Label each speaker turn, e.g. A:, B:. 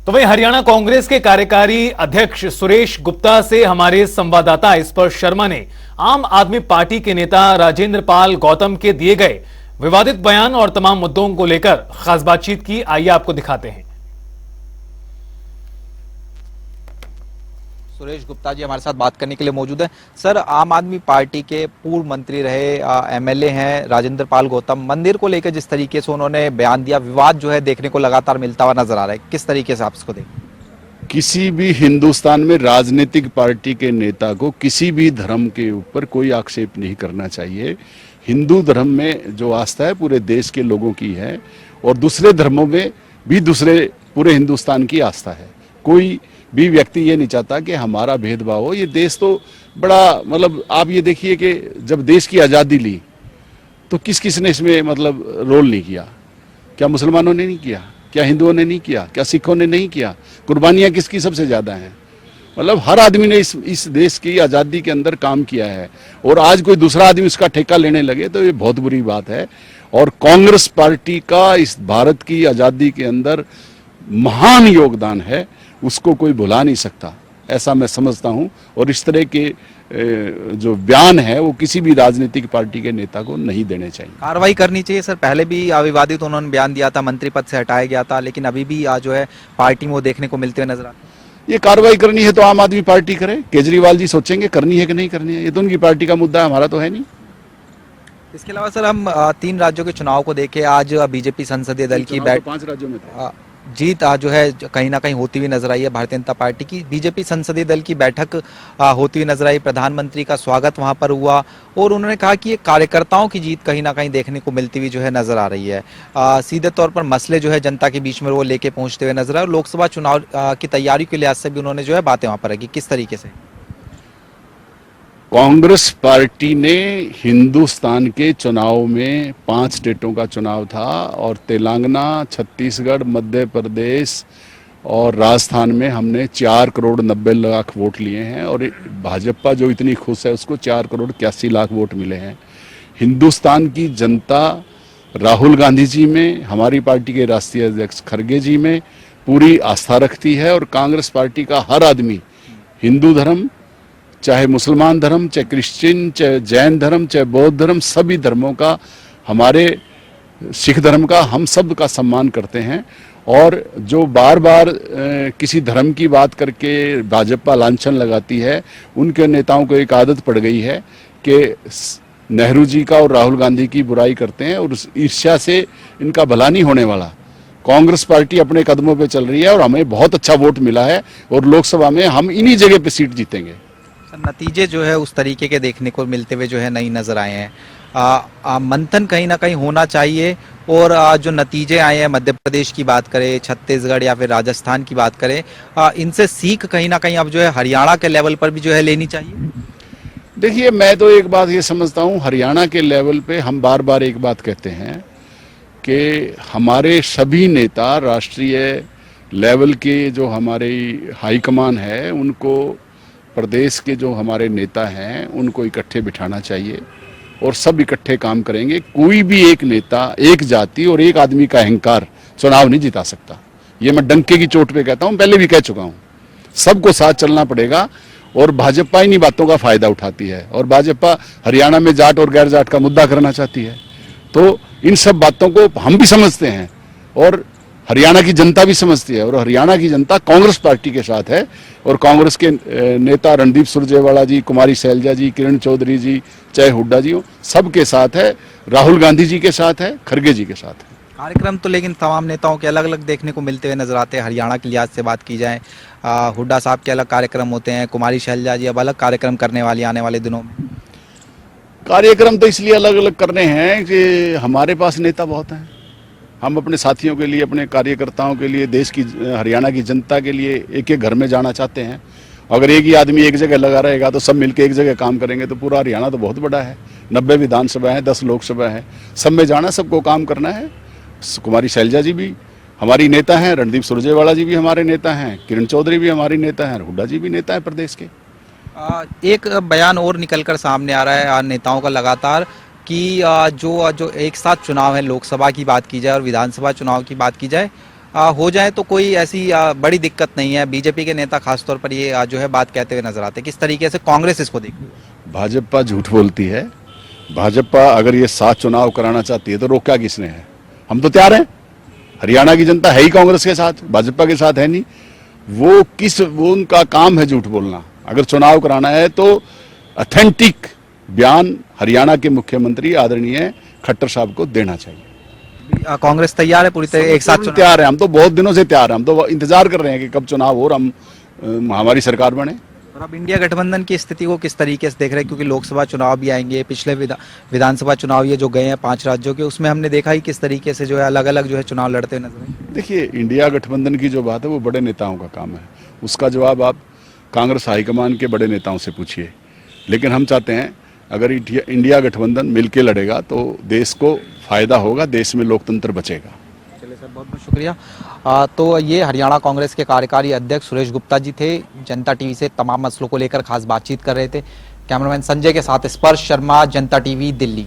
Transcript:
A: तो वहीं हरियाणा कांग्रेस के कार्यकारी अध्यक्ष सुरेश गुप्ता से हमारे संवाददाता स्पर्श शर्मा ने आम आदमी पार्टी के नेता राजेंद्र पाल गौतम के दिए गए विवादित बयान और तमाम मुद्दों को लेकर खास बातचीत की। आइए आपको दिखाते हैं।
B: सुरेश गुप्ता जी हमारे साथ बात करने के लिए मौजूद है। सर, आम आदमी पार्टी के पूर्व मंत्री रहे एमएलए हैं राजेंद्र पाल गौतम, मंदिर को लेकर जिस तरीके से उन्होंने बयान दिया, विवाद जो है देखने को लगातार मिलता हुआ नजर आ रहा है, किस तरीके से आप इसको देखें?
C: किसी भी हिंदुस्तान में राजनीतिक पार्टी के नेता को किसी भी धर्म के ऊपर कोई आक्षेप नहीं करना चाहिए। हिंदू धर्म में जो आस्था है पूरे देश के लोगों की है और दूसरे धर्मों में भी पूरे हिंदुस्तान की आस्था है। कोई भी व्यक्ति ये नहीं चाहता कि हमारा भेदभाव हो। ये देश तो बड़ा आप ये देखिए कि जब देश की आज़ादी ली तो किस किस ने इसमें रोल नहीं किया? क्या मुसलमानों ने नहीं किया? क्या हिंदुओं ने नहीं किया? क्या सिखों ने नहीं किया? कुर्बानियां किसकी सबसे ज़्यादा हैं? हर आदमी ने इस देश की आज़ादी के अंदर काम किया है और आज कोई दूसरा आदमी उसका ठेका लेने लगे तो ये बहुत बुरी बात है। और कांग्रेस पार्टी का इस भारत की आज़ादी के अंदर महान योगदान है, उसको कोई भुला नहीं सकता, ऐसा मैं समझता हूं। और इस तरह के जो बयान है वो किसी भी राजनीतिक पार्टी के नेता को नहीं देने चाहिए।
B: कार्रवाई करनी चाहिए सर। पहले भी अविवादित उन्होंने बयान दिया था, मंत्री पद से हटाया गया था, लेकिन अभी भी जो है पार्टी में वो देखने को मिलते हुए नजर आते हैं।
C: ये कार्रवाई करनी है तो आम आदमी पार्टी करे, केजरीवाल जी सोचेंगे करनी है कि नहीं करनी है, ये तो उनकी पार्टी का मुद्दा है, हमारा तो है नहीं।
B: इसके अलावा सर, हम 3 राज्यों के चुनाव को देखे, आज बीजेपी संसदीय दल की बैठ
C: 5 राज्यों में था।
B: जीत जो है कहीं ना कहीं होती हुई नजर आई है भारतीय जनता पार्टी की। बीजेपी संसदीय दल की बैठक होती हुई नजर आई, प्रधानमंत्री का स्वागत वहां पर हुआ और उन्होंने कहा कि ये कार्यकर्ताओं की जीत कहीं ना कहीं देखने को मिलती हुई जो है नजर आ रही है। सीधे तौर पर मसले जो है जनता के बीच में वो लेके पहुंचते हुए नजर आए और लोकसभा चुनाव की तैयारी के लिहाज से भी उन्होंने जो है बातें वहां पर रखी। किस तरीके से?
C: कांग्रेस पार्टी ने हिंदुस्तान के चुनाव में 5 स्टेटों का चुनाव था और तेलंगाना, छत्तीसगढ़, मध्य प्रदेश और राजस्थान में हमने 4 करोड़ 90 लाख वोट लिए हैं और भाजपा जो इतनी खुश है उसको 4 करोड़ 81 लाख वोट मिले हैं। हिंदुस्तान की जनता राहुल गांधी जी में, हमारी पार्टी के राष्ट्रीय अध्यक्ष खड़गे जी में पूरी आस्था रखती है और कांग्रेस पार्टी का हर आदमी, हिंदू धर्म चाहे मुसलमान धर्म, चाहे क्रिश्चियन, चाहे जैन धर्म, चाहे बौद्ध धर्म, सभी धर्मों का, हमारे सिख धर्म का, हम सब का सम्मान करते हैं। और जो बार बार किसी धर्म की बात करके भाजपा लांछन लगाती है, उनके नेताओं को एक आदत पड़ गई है कि नेहरू जी का और राहुल गांधी की बुराई करते हैं और उस ईर्ष्या से इनका भला नहीं होने वाला। कांग्रेस पार्टी अपने कदमों पे चल रही है और हमें बहुत अच्छा वोट मिला है और लोकसभा में हम इन्हीं जगह पे सीट जीतेंगे।
B: नतीजे जो है उस तरीके के देखने को मिलते हुए जो है नहीं नजर आए हैं। मंथन कहीं ना कहीं होना चाहिए और जो नतीजे आए हैं, मध्य प्रदेश की बात करें, छत्तीसगढ़ या फिर राजस्थान की बात करें, इनसे सीख कहीं ना कहीं अब जो है हरियाणा के लेवल पर भी जो है लेनी चाहिए।
C: देखिए, मैं तो एक बात ये समझता हूँ, हरियाणा के लेवल पे हम बार बार एक बात कहते हैं कि हमारे सभी नेता, राष्ट्रीय लेवल के जो हमारे हाईकमान है, उनको प्रदेश के जो हमारे नेता हैं उनको इकट्ठे बिठाना चाहिए और सब इकट्ठे काम करेंगे। कोई भी एक नेता, एक जाति और एक आदमी का अहंकार चुनाव नहीं जिता सकता। ये मैं डंके की चोट पे कहता हूँ, पहले भी कह चुका हूँ। सबको साथ चलना पड़ेगा और भाजपा इन्हीं बातों का फायदा उठाती है और भाजपा हरियाणा में जाट और गैर जाट का मुद्दा करना चाहती है। तो इन सब बातों को हम भी समझते हैं और हरियाणा की जनता भी समझती है और हरियाणा की जनता कांग्रेस पार्टी के साथ है और कांग्रेस के नेता रणदीप सुरजेवाला जी, कुमारी शैलजा जी, किरण चौधरी जी, चाहे हुड्डा जी हो, सबके साथ है, राहुल गांधी जी के साथ है, खड़गे जी के साथ है।
B: कार्यक्रम तो लेकिन तमाम नेताओं के अलग अलग देखने को मिलते हुए नजर आते हैं। हरियाणा के लिहाज से बात की जाए, हुड्डा साहब के अलग कार्यक्रम होते हैं, कुमारी शैलजा जी अब अलग कार्यक्रम करने वाली आने वाले दिनों में।
C: कार्यक्रम तो इसलिए अलग अलग करने हैं कि हमारे पास नेता बहुत हैं। हम अपने साथियों के लिए, अपने कार्यकर्ताओं के लिए, देश की, हरियाणा की जनता के लिए एक एक घर में जाना चाहते हैं। अगर एक ही आदमी एक जगह लगा रहेगा तो सब मिलकर एक जगह काम करेंगे तो पूरा हरियाणा तो बहुत बड़ा है, 90 विधानसभा है, 10 लोकसभा है, सब में जाना, सबको काम करना है। कुमारी शैलजा जी भी हमारी नेता हैं, रणदीप सुरजेवाला जी भी हमारे नेता हैं, किरण चौधरी भी हमारी नेता हैं, हुड्डा जी भी नेता है प्रदेश के।
B: एक बयान और निकलकर सामने आ रहा है नेताओं का लगातार कि जो एक साथ चुनाव है, लोकसभा की बात की जाए और विधानसभा चुनाव की बात की जाए, हो जाए तो कोई ऐसी बड़ी दिक्कत नहीं है। बीजेपी के नेता खासतौर पर ये जो है बात कहते हुए नजर आते हैं। किस तरीके से कांग्रेस इसको देखती है?
C: भाजपा झूठ बोलती है। भाजपा अगर ये 7 चुनाव कराना चाहती है तो रोका किसने है? हम तो तैयार हैं। हरियाणा की जनता है ही कांग्रेस के साथ, भाजपा के साथ है नहीं। वो उनका काम है झूठ बोलना। अगर चुनाव कराना है तो ऑथेंटिक बयान हरियाणा के मुख्यमंत्री आदरणीय खट्टर साहब को देना चाहिए।
B: कांग्रेस तैयार है पूरी तरह एक साथ चुनाव?
C: तैयार है। हम तो बहुत दिनों से तैयार हैं। हम तो इंतजार कर रहे हैं कि कब चुनाव हो और हमारी सरकार बने।
B: और अब इंडिया गठबंधन की स्थिति को किस तरीके से देख रहे हैं? क्योंकि लोकसभा चुनाव भी आएंगे, पिछले विधानसभा चुनाव ये जो गए हैं 5 राज्यों के, उसमें हमने देखा ही किस तरीके से जो है अलग अलग जो है चुनाव लड़ते हुए नजर आए।
C: देखिए, इंडिया गठबंधन की जो बात है वो बड़े नेताओं का काम है। उसका जवाब आप कांग्रेस हाईकमान के बड़े नेताओं से पूछिए। लेकिन हम चाहते हैं अगर इंडिया गठबंधन मिलकर लड़ेगा तो देश को फायदा होगा, देश में लोकतंत्र बचेगा।
B: चलिए सर, बहुत बहुत शुक्रिया। तो ये हरियाणा कांग्रेस के कार्यकारी अध्यक्ष सुरेश गुप्ता जी थे, जनता टीवी से तमाम मसलों को लेकर खास बातचीत कर रहे थे। कैमरामैन संजय के साथ स्पर्श शर्मा, जनता टीवी, दिल्ली।